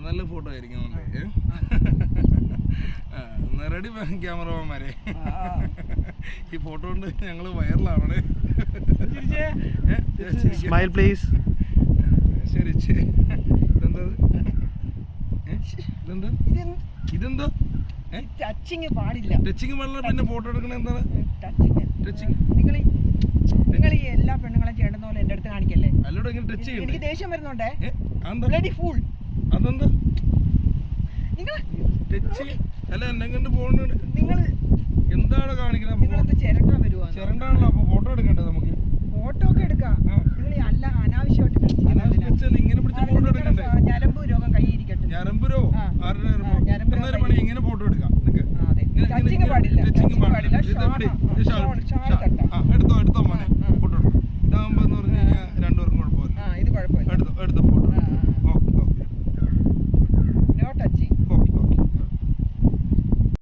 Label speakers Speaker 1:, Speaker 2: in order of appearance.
Speaker 1: നല്ല ഫോട്ടോ ആയിരിക്കും. റെഡി ക്യാമറമാരെ, ഈ ഫോട്ടോ കൊണ്ട് ഞങ്ങള് വൈറലാണ്.
Speaker 2: Smile please.
Speaker 1: ശരി, ഇതെന്താ
Speaker 3: ടച്ചിങ് പാടില്ല.
Speaker 1: ടച്ചിങ് പാടില്ല. പിന്നെ ഫോട്ടോ എടുക്കണ എന്താണ് ടച്ചിങ്?
Speaker 3: നിങ്ങൾ ഈ എല്ലാ പെണ്ണുങ്ങളെ ചേട്ടുന്ന പോലെ എന്റെ അടുത്ത് കാണിക്കല്ലേ.
Speaker 1: അല്ലോടെ ഇങ്ങനെ ടച്ച് ചെയ്യണ്ട.
Speaker 3: എനിക്ക് ദേഷ്യം വരുന്നുണ്ടേ. ഫൂൾ
Speaker 1: അതെന്താ
Speaker 3: നിങ്ങൾ
Speaker 1: ടച്ച് അല്ല എന്നെ കണ്ട് പോകുന്നുണ്ട്.
Speaker 3: നിങ്ങൾ
Speaker 1: എന്താണ് കാണിക്കുന്നത്?
Speaker 3: നിങ്ങളത് ചിരട്ടാൻ വരുവാ.
Speaker 1: ചിരണ്ടാണല്ലോ. അപ്പൊ ഫോട്ടോ എടുക്കണ്ടേ നമുക്ക്?
Speaker 3: ഫോട്ടോ ഒക്കെ എടുക്കാം. നിങ്ങൾ അല്ല അനാവശ്യമായിട്ട്
Speaker 1: ഇങ്ങനെ പിടിച്ച് ഫോട്ടോ എടുക്കണ്ടേ?
Speaker 3: ഞരമ്പ് രോഗം കൈയിരിക്കട്ടെ.
Speaker 1: ഞരമ്പ് രോഗം? ആരുടെ ഞരമ്പ്? അന്നേരം പണി ഇങ്ങനെ ഫോട്ടോ എടുക്കാം.
Speaker 3: ടച്ചിങ് പാടില്ല.
Speaker 1: എടുത്തോ മോനെ ഫോട്ടോ എടുക്കാം. ഇതാകുമ്പോ എന്ന് പറഞ്ഞു കഴിഞ്ഞാൽ